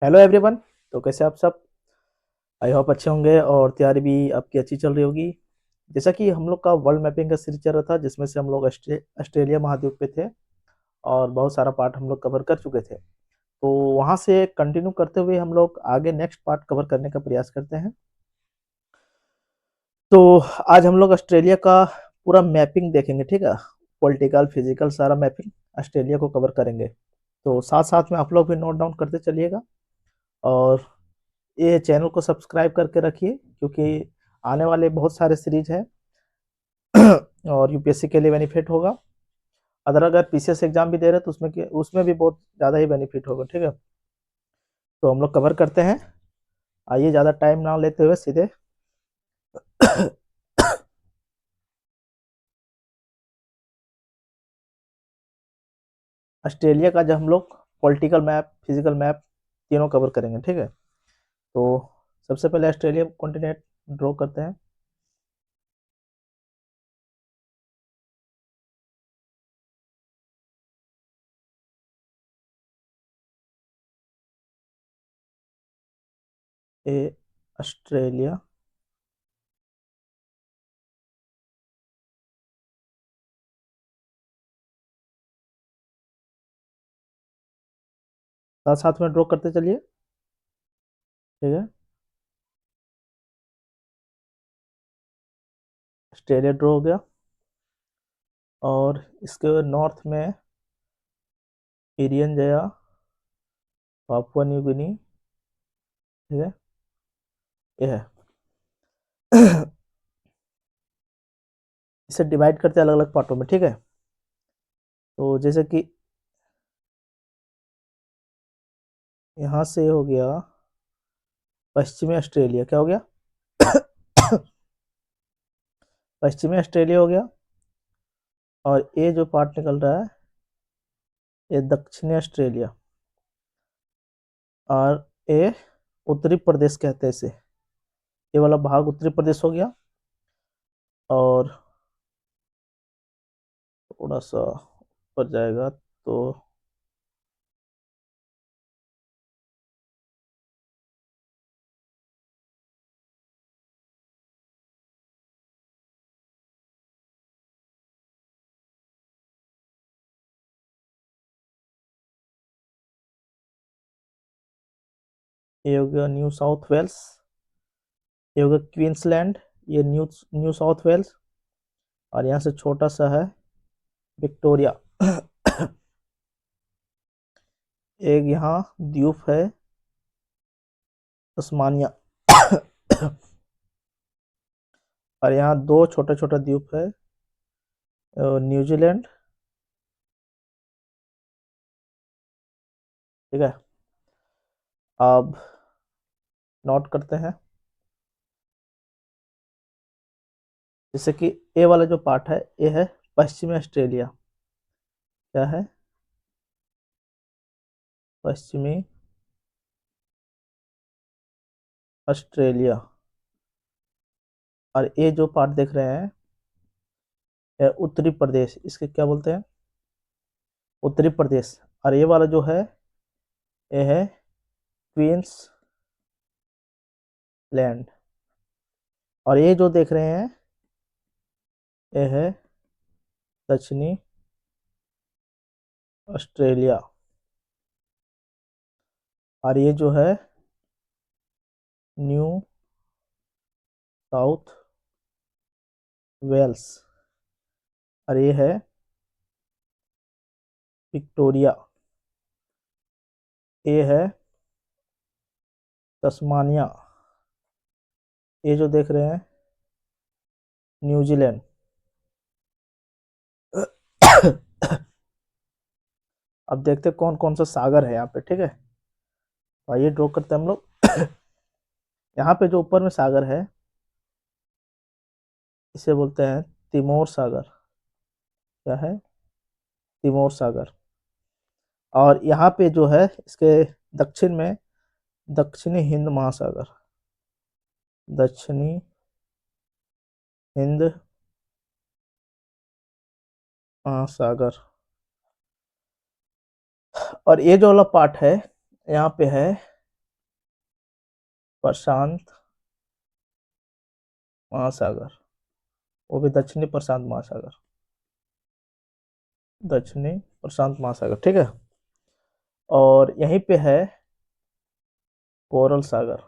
Hello everyone. तो कैसे आप सब? आई होप अच्छे होंगे और तैयारी भी आपकी अच्छी चल रही होगी। जैसा कि हम लोग का वर्ल्ड मैपिंग का सीरीज चल रहा था, जिसमें से हम लोग ऑस्ट्रेलिया महाद्वीप पे थे और बहुत सारा पार्ट हम लोग कवर कर चुके थे। तो वहाँ से कंटिन्यू करते हुए हम लोग आगे नेक्स्ट पार्ट कवर करने का प्रयास करते हैं। तो आज हम लोग ऑस्ट्रेलिया का पूरा मैपिंग देखेंगे, ठीक है। पॉलिटिकल फिजिकल सारा मैपिंग ऑस्ट्रेलिया को कवर करेंगे। तो साथ साथ में आप लोग भी नोट डाउन करते चलिएगा और ये चैनल को सब्सक्राइब करके रखिए, क्योंकि आने वाले बहुत सारे सीरीज हैं और यूपीएससी के लिए बेनिफिट होगा। अगर पीसीएस एग्जाम भी दे रहे हैं तो उसमें भी बहुत ज़्यादा ही बेनिफिट होगा, ठीक है। तो हम लोग कवर करते हैं। आइए, ज़्यादा टाइम ना लेते हुए सीधे ऑस्ट्रेलिया का जब हम लोग पॉलिटिकल मैप फिजिकल मैप तीनों कवर करेंगे, ठीक है। तो सबसे पहले ऑस्ट्रेलिया कॉन्टिनेंट ड्रॉ करते हैं। ए ऑस्ट्रेलिया, साथ साथ में ड्रॉ करते चलिए, ठीक है। ऑस्ट्रेलिया ड्रॉ हो गया और इसके नॉर्थ में इरियन जया, पापुआ न्यू गिनी, ठीक है। ये है इसे डिवाइड करते हैं अलग अलग पार्टों में, ठीक है। तो जैसे कि यहाँ से हो गया पश्चिमी ऑस्ट्रेलिया, क्या हो गया पश्चिमी ऑस्ट्रेलिया हो गया। और ये जो पार्ट निकल रहा है ये दक्षिणी ऑस्ट्रेलिया, और ये उत्तरी प्रदेश कहते हैं इसे। ये वाला भाग उत्तरी प्रदेश हो गया। और थोड़ा सा ऊपर जाएगा तो ये हो गया न्यू साउथ वेल्स, ये हो गया क्वींसलैंड, ये न्यू न्यू साउथ वेल्स। और यहाँ से छोटा सा है विक्टोरिया एक यहाँ द्वीप है तस्मानिया और यहाँ दो छोटे छोटे द्वीप है, न्यूजीलैंड, ठीक है। अब नोट करते हैं, जैसे कि ए वाला जो पार्ट है ये है पश्चिमी ऑस्ट्रेलिया, क्या है पश्चिमी ऑस्ट्रेलिया। और ये जो पार्ट देख रहे हैं ये उत्तरी प्रदेश, इसके क्या बोलते हैं उत्तरी प्रदेश। और ये वाला जो है ये है क्वींस लैंड। और ये जो देख रहे हैं ये है दक्षिणी ऑस्ट्रेलिया। और ये जो है न्यू साउथ वेल्स। और ये है विक्टोरिया। ये है तस्मानिया। ये जो देख रहे हैं न्यूजीलैंड अब देखते हैं कौन कौन सा सागर है यहाँ पे, ठीक है। तो आइए ड्रॉ करते हैं हम लोग यहाँ पे जो ऊपर में सागर है इसे बोलते हैं तिमोर सागर, क्या है तिमोर सागर। और यहाँ पे जो है इसके दक्षिण में दक्षिणी हिंद महासागर, दक्षिणी हिंद महासागर। और ये जो वाला पार्ट है यहाँ पे है प्रशांत महासागर, वो भी दक्षिणी प्रशांत महासागर, दक्षिणी प्रशांत महासागर, ठीक है। और यहीं पे है कोरल सागर,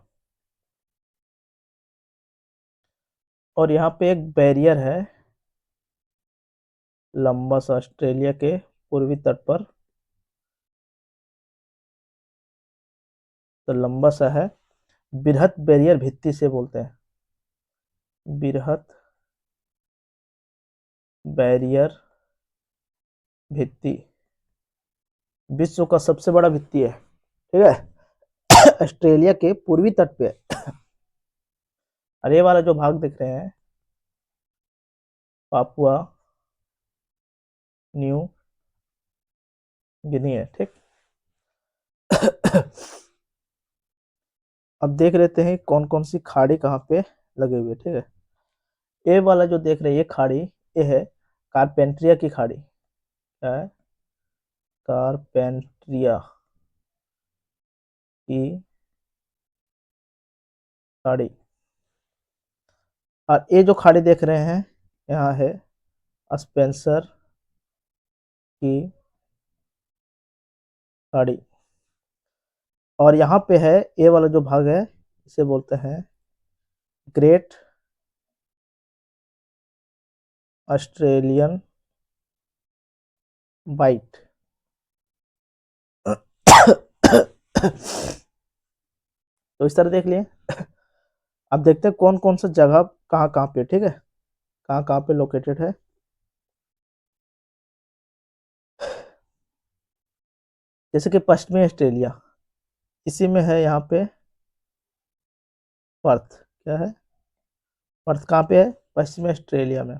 और यहाँ पे एक बैरियर है लंबा सा ऑस्ट्रेलिया के पूर्वी तट पर, तो लंबा सा है, बृहत बैरियर भित्ति से बोलते हैं, बृहत बैरियर भित्ति, विश्व का सबसे बड़ा भित्ति है, ठीक है। ऑस्ट्रेलिया के पूर्वी तट पे है। और ये वाला जो भाग दिख रहे हैं पापुआ न्यू गिनी है, ठीक। अब देख लेते हैं कौन कौन सी खाड़ी कहाँ पे लगे हुए, ठीक है। ये वाला जो देख रहे हैं ये खाड़ी, ये है कारपेंट्रिया की खाड़ी, क्या है, कारपेंट्रिया की खाड़ी। और ये जो खाड़ी देख रहे हैं यहाँ है स्पेंसर की खाड़ी, और यहाँ पे है ये वाला जो भाग है इसे बोलते हैं ग्रेट ऑस्ट्रेलियन बाइट। तो इस तरह देख लिए। अब देखते हैं कौन कौन सा जगह कहाँ कहाँ पे, ठीक है, कहाँ कहाँ पे लोकेटेड है। जैसे कि पश्चिमी ऑस्ट्रेलिया, इसी में है यहाँ पे पर्थ, क्या है, पर्थ कहाँ पे है, पश्चिमी ऑस्ट्रेलिया में।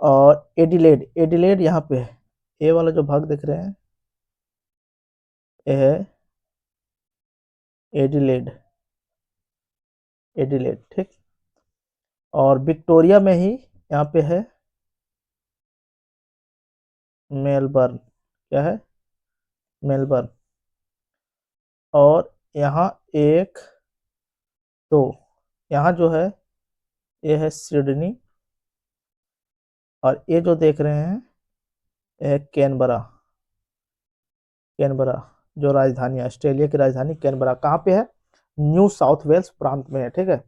और एडिलेड, एडिलेड यहाँ पे है, ये वाला जो भाग देख रहे हैं ये है एडिलेड, एडिलेड, ठीक। और विक्टोरिया में ही यहाँ पे है मेलबर्न, क्या है, मेलबर्न। और यहाँ एक, तो यहाँ जो है ये है सिडनी, और ये जो देख रहे हैं ये है कैनबरा, कैनबरा जो राजधानी है, ऑस्ट्रेलिया की राजधानी कैनबरा कहाँ पे है, न्यू साउथ वेल्स प्रांत में है, ठीक है।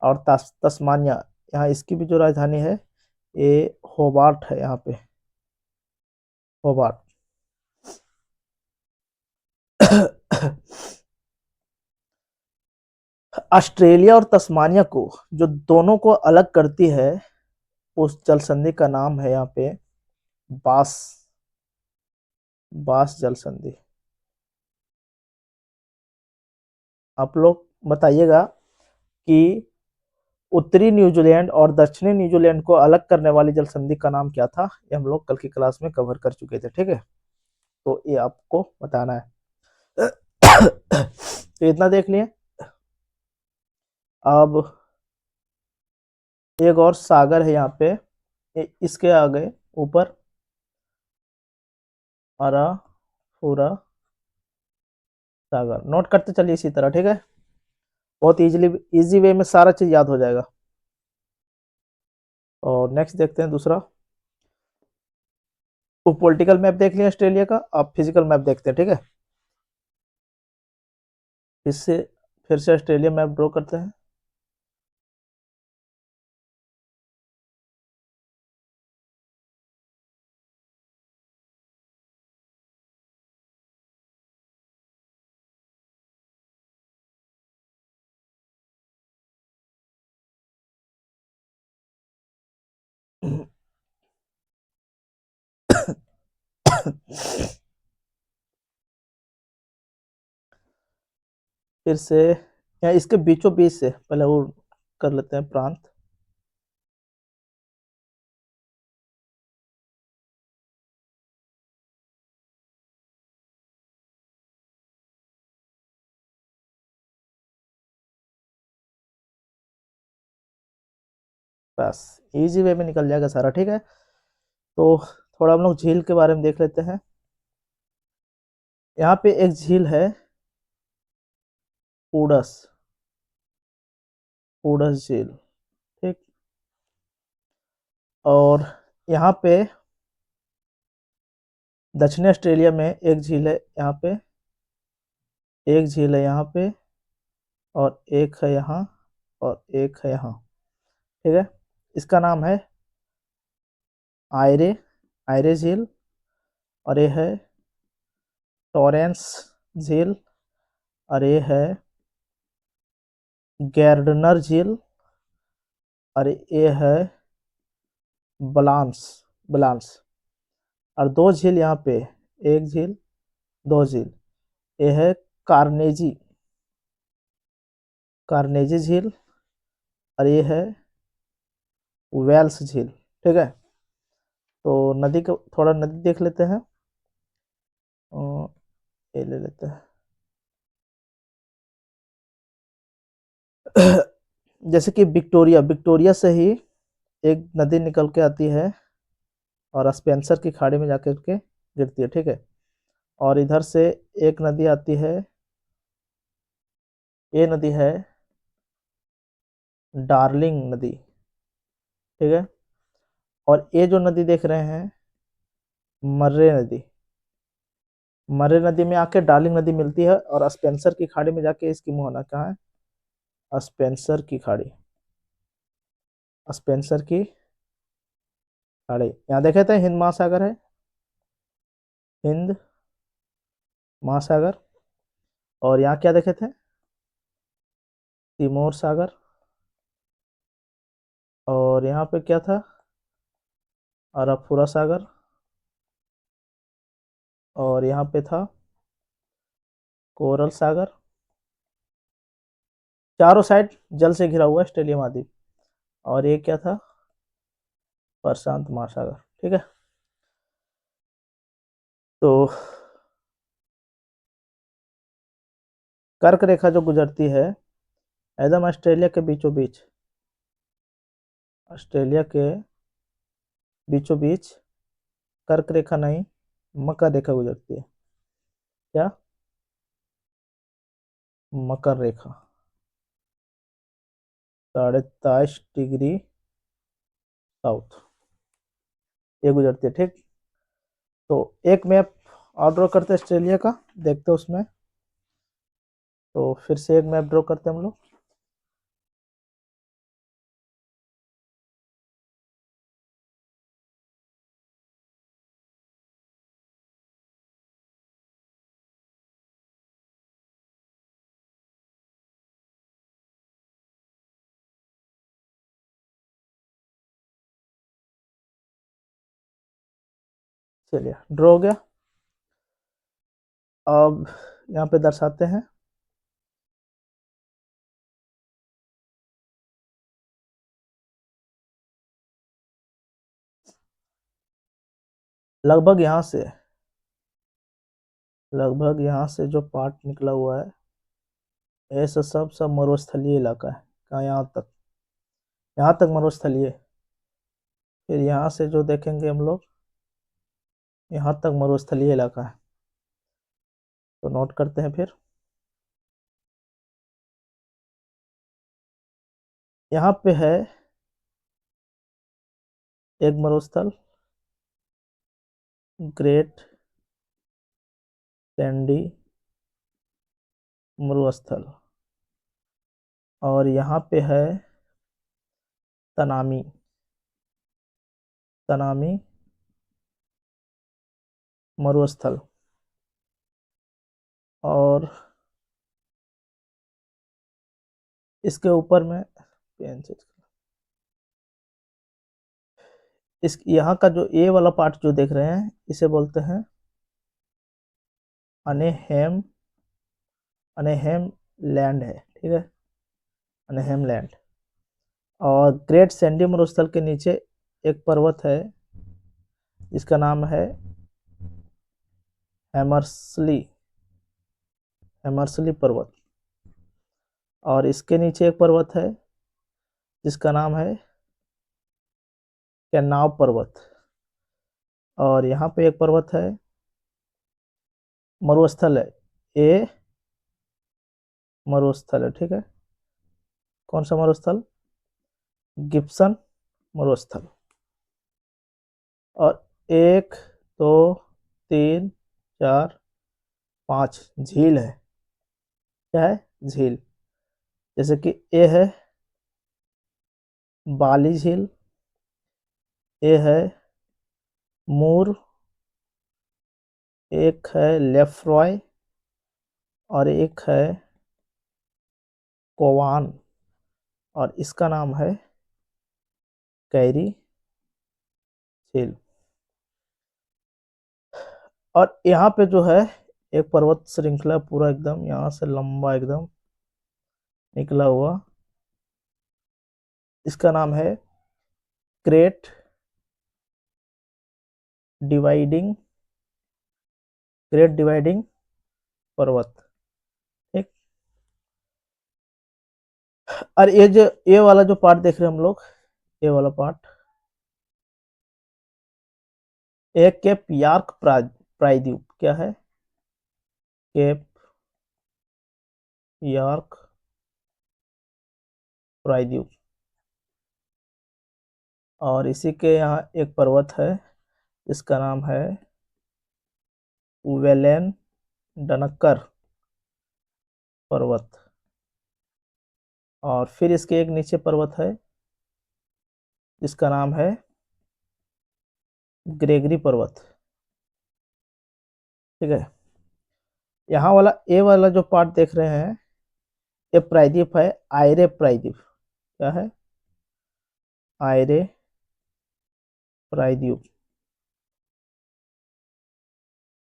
और तस्मानिया, यहाँ इसकी भी जो राजधानी है ये होबार्ट है, यहाँ पे होबार्ट। ऑस्ट्रेलिया और तस्मानिया को जो दोनों को अलग करती है उस जल संधि का नाम है यहाँ पे बास, बास जल संधि। आप लोग बताइएगा कि उत्तरी न्यूजीलैंड और दक्षिणी न्यूजीलैंड को अलग करने वाली जल संधि का नाम क्या था, ये हम लोग कल की क्लास में कवर कर चुके थे, ठीक है। तो ये आपको बताना है। तो इतना देख लिए। अब एक और सागर है यहाँ पे, इसके आगे ऊपर अराफुरा सागर, नोट करते चलिए इसी तरह, ठीक है। बहुत इजी वे में सारा चीज याद हो जाएगा। और नेक्स्ट देखते हैं दूसरा। वो पॉलिटिकल मैप देख लिया ऑस्ट्रेलिया का, अब फिजिकल मैप देखते हैं, ठीक है। इससे फिर से ऑस्ट्रेलिया मैप ड्रॉ करते हैं। फिर से या इसके बीचों बीच से पहले वो कर लेते हैं प्रांत। बस इजी वे में निकल जाएगा सारा, ठीक है। तो थोड़ा हम लोग झील के बारे में देख लेते हैं। यहाँ पे एक झील है उडस, उडस झील, ठीक। और यहाँ पे दक्षिणी ऑस्ट्रेलिया में एक झील है यहाँ पे, एक झील है यहाँ पे, और एक है यहाँ, और एक है यहाँ, ठीक है। इसका नाम है आयरे, आयरे झील। और ये है टॉरेंस झील। और ये है गैर्डनर झील। और ये है बलांस, बलांस। और दो झील यहाँ पे, एक झील, दो झील। ये है कार्नेजी, कार्नेजी झील। और ये है वेल्स झील, ठीक है। तो नदी को थोड़ा नदी देख लेते हैं। ये ले लेते हैं। जैसे कि विक्टोरिया, विक्टोरिया से ही एक नदी निकल के आती है और स्पेंसर की खाड़ी में जाकर के गिरती है, ठीक है। और इधर से एक नदी आती है, ये नदी है डार्लिंग नदी, ठीक है। और ये जो नदी देख रहे हैं, मर्रे नदी, मर्रे नदी में आके डार्लिंग नदी मिलती है और स्पेंसर की खाड़ी में जाके इसकी मुहाना कहाँ है, स्पेंसर की खाड़ी, स्पेंसर की खाड़ी। यहाँ देखे थे हिंद महासागर है, हिंद महासागर। और यहाँ क्या देखे थे, तिमोर सागर। और यहाँ पे क्या था, अरफुरा सागर। और यहाँ पे था कोरल सागर। चारों साइड जल से घिरा हुआ ऑस्ट्रेलिया महाद्वीप। और ये क्या था, प्रशांत महासागर, ठीक है। तो कर्क रेखा जो गुजरती है एकदम ऑस्ट्रेलिया के बीचों बीच, ऑस्ट्रेलिया के बीचों बीच कर्क रेखा नहीं, मकर रेखा गुजरती है। क्या, मकर रेखा, 23.5 डिग्री साउथ ये गुजरती है, ठीक। तो एक मैप और ड्रॉ करते हैं ऑस्ट्रेलिया का, देखते हैं उसमें। तो फिर से एक मैप ड्रॉ करते हैं हम लोग। चलिए ड्रॉ हो गया। अब यहाँ पे दर्शाते हैं। लगभग यहाँ से, लगभग यहाँ से जो पार्ट निकला हुआ है, ऐसा सब सब मरुस्थलीय इलाका है। कहाँ, यहाँ तक, यहाँ तक मरुस्थलीय। फिर यहाँ से जो देखेंगे हम लोग, यहाँ तक मरुस्थलीय इलाका है। तो नोट करते हैं फिर। यहाँ पे है एक मरुस्थल, ग्रेट सैंडी मरुस्थल। और यहाँ पे है तनामी, तनामी मरुस्थल। और इसके ऊपर में पेन से, इस यहाँ का जो ए वाला पार्ट जो देख रहे हैं, इसे बोलते हैं अनेहेम, अनेहेम लैंड है, ठीक है, अनेहेम लैंड। और ग्रेट सैंडी मरुस्थल के नीचे एक पर्वत है जिसका नाम है हैमर्सली, हैमर्सली पर्वत। और इसके नीचे एक पर्वत है जिसका नाम है कैनाव पर्वत। और यहाँ पे एक पर्वत है, मरुस्थल है, ए मरुस्थल है, ठीक है। कौन सा मरुस्थल? गिब्सन मरुस्थल। और 1 2 3 4 5 झील है। क्या है? झील। जैसे कि ए है बाली झील, ए है मूर, एक है लेफ्रॉय, और एक है कोवान, और इसका नाम है कैरी झील। और यहाँ पे जो है एक पर्वत श्रृंखला पूरा एकदम यहाँ से लंबा एकदम निकला हुआ, इसका नाम है ग्रेट डिवाइडिंग ग्रेट डिवाइडिंग पर्वत, ठीक। और ये वाला जो पार्ट देख रहे हैं हम लोग, ये वाला पार्ट, एक केप यार्क प्रायद्वीप। क्या है? केप यार्क प्रायद्वीप। और इसी के यहाँ एक पर्वत है, इसका नाम है वेलेन डनक्कर पर्वत। और फिर इसके एक नीचे पर्वत है जिसका नाम है ग्रेगरी पर्वत, ठीक है। यहाँ वाला ए वाला जो पार्ट देख रहे हैं, ये प्रायद्वीप है, आयरे प्रायद्वीप। क्या है? आयरे प्रायद्वीप।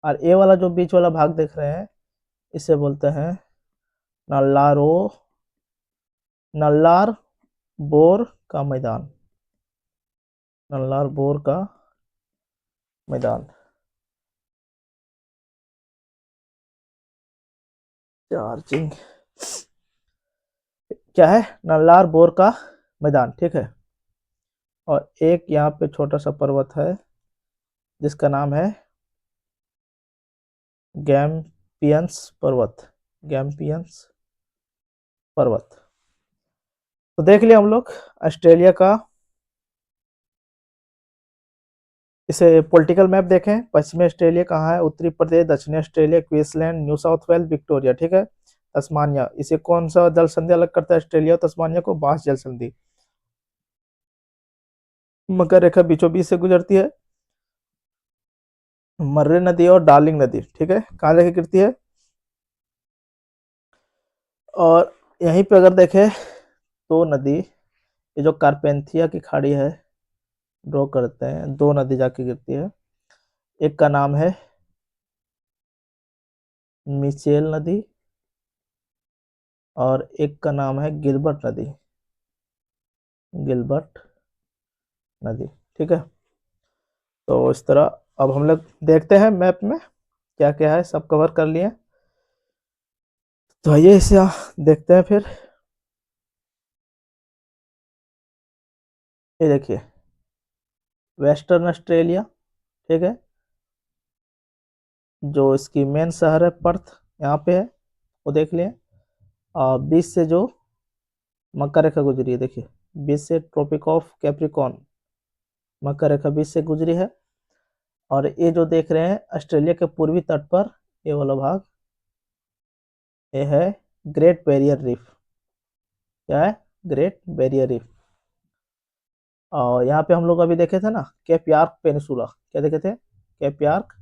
और ए वाला जो बीच वाला भाग देख रहे हैं, इसे बोलते हैं नल्लारो नल्लार बोर का मैदान। नल्लार बोर का मैदान। चार्जिंग। क्या है? नल्लार बोर का मैदान, ठीक है। और एक यहाँ पे छोटा सा पर्वत है जिसका नाम है गैम्पियंस पर्वत। गैम्पियंस पर्वत। तो देख लिया हम लोग ऑस्ट्रेलिया का। इसे पॉलिटिकल मैप देखें। पश्चिमी ऑस्ट्रेलिया कहाँ है? उत्तरी प्रदेश, दक्षिणी Australia, Queensland, New South Wales, Victoria, ठीक है। तस्मानिया, इसे कौन सा जल संधि अलग करता है ऑस्ट्रेलिया और तस्मानिया को? बास जल संधि। मकर रेखा बीचों बीच से गुजरती है। मर्रे नदी और डार्लिंग नदी, ठीक है, कहाँ जाके गिरती है? और यहीं पे अगर देखें तो नदी, ये जो कारपेंथिया की खाड़ी है, ड्रॉ करते हैं, 2 नदी जाके गिरती है। एक का नाम है मिचेल नदी और एक का नाम है गिलबर्ट नदी। गिलबर्ट नदी, ठीक है। तो इस तरह अब हम लोग देखते हैं मैप में क्या क्या है, सब कवर कर लिए। तो आइए इसे देखते हैं फिर। ये देखिए वेस्टर्न ऑस्ट्रेलिया, ठीक है। जो इसकी मेन शहर है पर्थ, यहाँ पे है, वो देख लिए। और बीच से जो मकर रेखा गुजरी है, देखिए बीच से ट्रॉपिक ऑफ कैप्रिकॉर्न, मकर रेखा बीच से गुजरी है। और ये जो देख रहे हैं ऑस्ट्रेलिया के पूर्वी तट पर, ये वाला भाग, ये है ग्रेट बैरियर रीफ। क्या है? Great Barrier reef. और यहाँ पे हम लोग अभी देखे थे ना केप यार्क पेनिसुला। क्या देखे थे? Cape York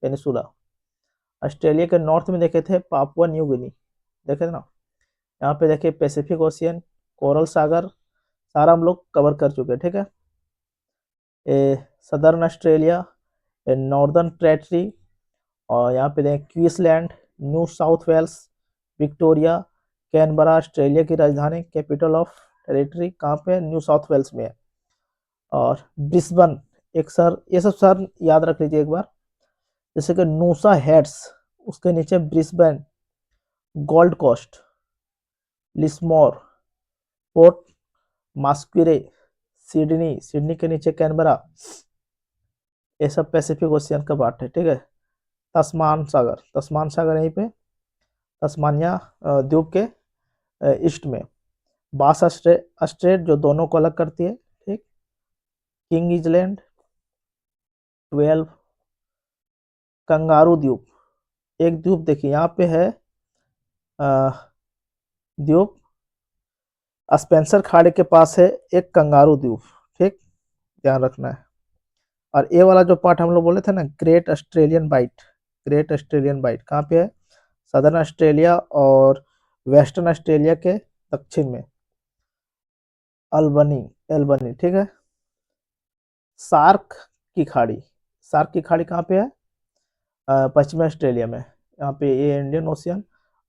peninsula. ऑस्ट्रेलिया के नॉर्थ में देखे थे पापुआ न्यू गिनी, देखे थे ना। यहाँ पे देखिए पैसिफिक ओशियन, कोरल सागर, सारा हम लोग कवर कर चुके हैं, ठीक है। ए सदर्न ऑस्ट्रेलिया, ए नॉर्दर्न टेरेटरी, और यहाँ पे देखें Queensland, New South Wales, Victoria, Canberra Australia की राजधानी, कैपिटल ऑफ टेरिटरी कहाँ पे? न्यू साउथ वेल्स में है। और ब्रिस्बन एक शहर, ये सब शहर याद रख लीजिए एक बार। जैसे कि नूसा हेड्स, उसके नीचे Brisbane, Gold Coast, Lismore, Port Macquarie, Sydney, Sydney के नीचे कैनबरा, ये सब पैसिफिक ओशियन का पार्ट है, ठीक है। तस्मान सागर, तस्मान सागर यहीं पे तस्मानिया द्वीप के ईस्ट में। बास स्ट्रेट जो दोनों को अलग करती है, ठीक। King island 12। कंगारू द्वीप, एक द्वीप देखिए यहाँ पे है, द्वीप स्पेंसर खाड़ी के पास है एक कंगारू द्वीप, ठीक, ध्यान रखना है। और ये वाला जो पार्ट हम लोग बोले थे ना, Great Australian Bight, Great Australian Bight कहाँ पे है? सदर्न ऑस्ट्रेलिया और वेस्टर्न ऑस्ट्रेलिया के दक्षिण में, अल्बनी, एल्बनी, ठीक है। सार्क की खाड़ी, सार्क की खाड़ी कहाँ पे है? पश्चिमी ऑस्ट्रेलिया में। यहाँ पे ये इंडियन ओशियन,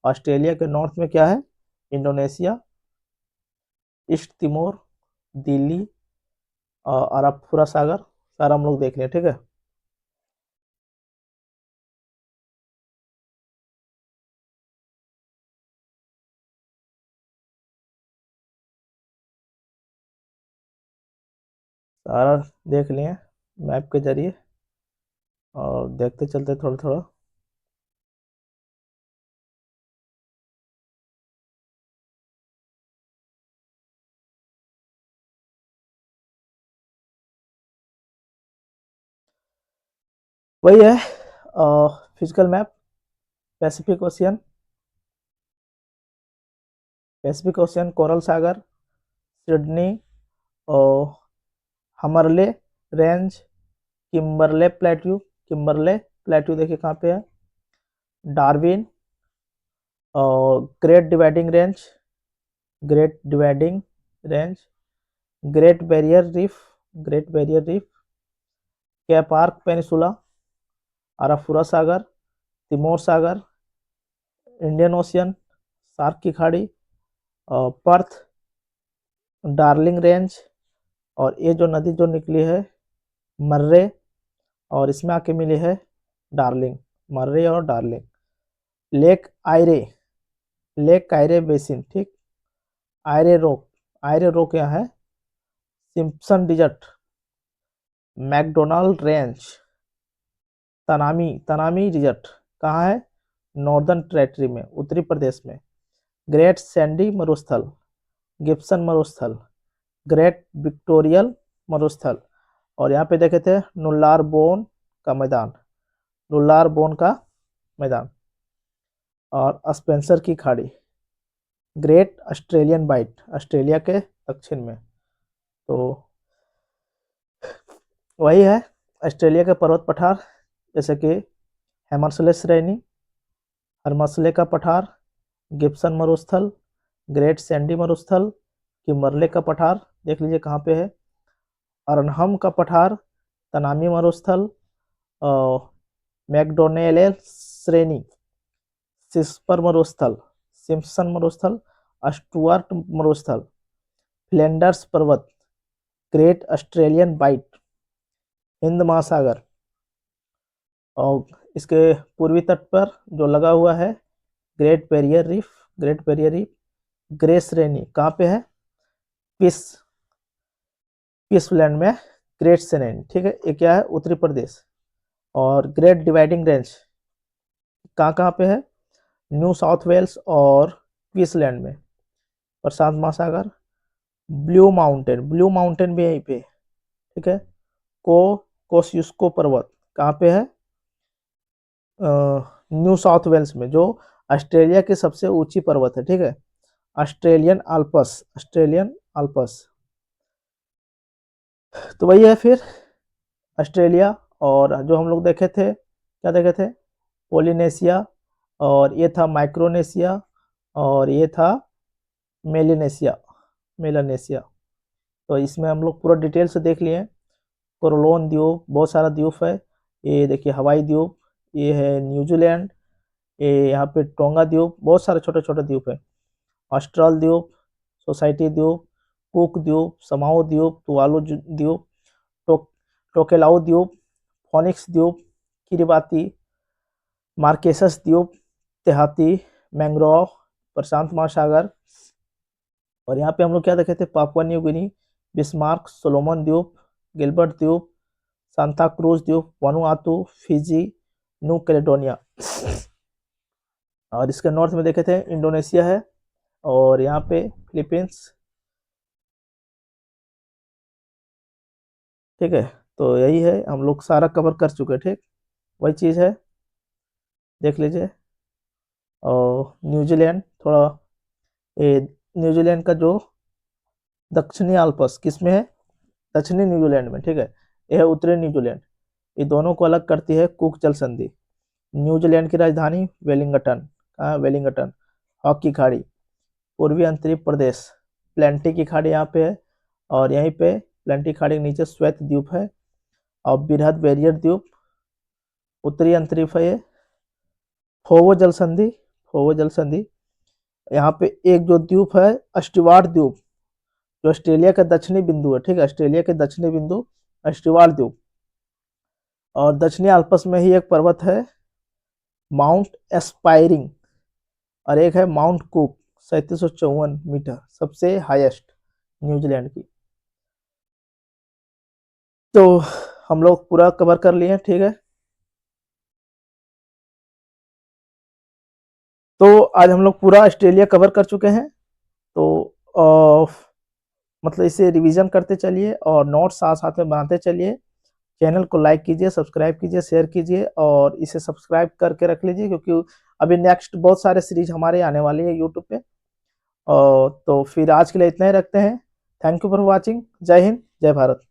ऑस्ट्रेलिया के नॉर्थ में क्या है? इंडोनेशिया, ईस्ट तिमोर, दिल्ली और अरबपुरा सागर, सारा हम लोग देख लें, ठीक है। सारा देख लिए मैप के जरिए और देखते चलते थोड़ा थोड़ा। वही है physical map. Pacific Ocean, Pacific Ocean, coral सागर, सिडनी और Hamersley Range, Kimberley Plateau, Kimberley Plateau देखिए कहाँ पे है? डार्विन और Great Dividing Range, Great Dividing Range, Great Barrier Reef, Great Barrier Reef, Cape York Peninsula, Arafura सागर, Timor सागर, Indian Ocean, Shark की खाड़ी, पर्थ, डार्लिंग रेंज, और ये जो नदी जो निकली है मर्रे, और इसमें आके मिली है डार्लिंग, मर्रे और Darling. Lake Eyre, Lake Eyre basin, ठीक। आयरे रोक, आयरे रोक यहाँ है। Simpson Desert, McDonnell Range, Tanami, Tanami Desert कहाँ है? नॉर्दर्न टेरेटरी में, उत्तरी प्रदेश में। ग्रेट सैंडी मरुस्थल, गिब्सन मरुस्थल, ग्रेट विक्टोरियल मरुस्थल, और यहाँ पे देखे थे नुल्लार बोन का मैदान, नुल्लार बोन का मैदान, और स्पेंसर की खाड़ी, ग्रेट ऑस्ट्रेलियन बाइट, ऑस्ट्रेलिया के दक्षिण में। तो वही है ऑस्ट्रेलिया के पर्वत पठार, जैसे कि हैमर्सले श्रेणी, हरमसले का पठार, गिब्सन मरुस्थल, ग्रेट सैंडी मरुस्थल, किम्बरले का पठार देख लीजिए कहाँ पे है, अरनहम का पठार, तनामी मरुस्थल, मैकडोनेल श्रेणी, सिस्पर मरुस्थल, सिम्पसन मरुस्थल, स्टुअर्ट मरुस्थल, फ्लैंडर्स पर्वत, ग्रेट ऑस्ट्रेलियन बाइट, हिंद महासागर, और इसके पूर्वी तट पर जो लगा हुआ है great Barrier Reef, Great Barrier reef, grey श्रेणी कहाँ पे है? पीस, पीसलैंड में ग्रेट श्रेणी, ठीक है। ये क्या है? उत्तरी प्रदेश। और ग्रेट डिवाइडिंग रेंज कहाँ कहाँ पे है? न्यू साउथ वेल्स और क्वींसलैंड में। प्रशांत महासागर, ब्लू माउंटेन, ब्लू माउंटेन भी यहीं पे, ठीक है। कोस्युस्को पर्वत कहाँ पे है? न्यू साउथ वेल्स में, जो ऑस्ट्रेलिया की सबसे ऊंची पर्वत है, ठीक है। Australian Alps, Australian Alps. तो वही है फिर ऑस्ट्रेलिया। और जो हम लोग देखे थे, क्या देखे थे? पोलिनेशिया, और ये था माइक्रोनेशिया, और ये था मेलिनेशिया, मेलानेशिया। तो इसमें हम लोग पूरा डिटेल से देख लिए। कोरलोन द्वीप, बहुत सारा द्वीप है। ये देखिए हवाई द्वीप, ये है न्यूजीलैंड, ये यहाँ पे टोंगा द्वीप, बहुत सारे छोटे छोटे द्वीप है। ऑस्ट्रल द्वीप, सोसाइटी द्वीप, कुक द्वीप, समाओ द्वीप, तुवालू द्वीप, टोकेलाऊ द्वीप, फोनिक्स द्वीप, किरिबाती, मार्केसस द्वीप, देहाती, मैंग्रोव, प्रशांत महासागर। और यहाँ पे हम लोग क्या देखे थे? Papua New Guinea, Bismarck, Solomon द्वीप, गिलबर्ट द्वीप, सांता क्रूज द्वीप, वनुआतू, फिजी, न्यू कैलेडोनिया। और इसके नॉर्थ में देखे थे इंडोनेशिया है, और यहाँ पे फिलीपींस, ठीक है। तो यही है, हम लोग सारा कवर कर चुके हैं, ठीक। वही चीज़ है, देख लीजिए। और न्यूजीलैंड थोड़ा, ये न्यूजीलैंड का जो दक्षिणी अल्पस किस में है, दक्षिणी न्यूजीलैंड में, ठीक है। यह है उत्तरी न्यूजीलैंड। ये दोनों को अलग करती है कुक जल संधि। न्यूजीलैंड की राजधानी वेलिंगटन, कहाँ है? वेलिंगटन। हॉकी खाड़ी, पूर्वी अंतरिक्ष प्रदेश, प्लेंटी की खाड़ी यहाँ पे है। और यहीं पे प्लेंटी खाड़ी के नीचे श्वेत द्वीप है। और बृहद बैरियर द्वीप, उत्तरी अंतरिक्ष है ये। फोवो जल संधि, फोवो जल संधि, यहाँ पे एक जो द्वीप है अस्टिवार द्वीप, जो ऑस्ट्रेलिया का दक्षिणी बिंदु है, ठीक है। ऑस्ट्रेलिया के दक्षिणी बिंदु अस्टिवार द्वीप। और दक्षिणी अल्पस में ही एक पर्वत है माउंट एस्पायरिंग, और एक है माउंट कुक 3754 मीटर, सबसे हाईएस्ट न्यूजीलैंड की। तो हम लोग पूरा कवर कर लिए, ठीक है। तो आज हम लोग पूरा ऑस्ट्रेलिया कवर कर चुके हैं। तो मतलब इसे रिवीजन करते चलिए और नोट्स साथ साथ में बनाते चलिए। चैनल को लाइक कीजिए, सब्सक्राइब कीजिए, शेयर कीजिए, और इसे सब्सक्राइब करके रख लीजिए, क्योंकि अभी नेक्स्ट बहुत सारे सीरीज हमारे आने वाली है यूट्यूब पे। और तो फिर आज के लिए इतना ही रखते हैं। Thank you for watching. जय हिंद, जय भारत।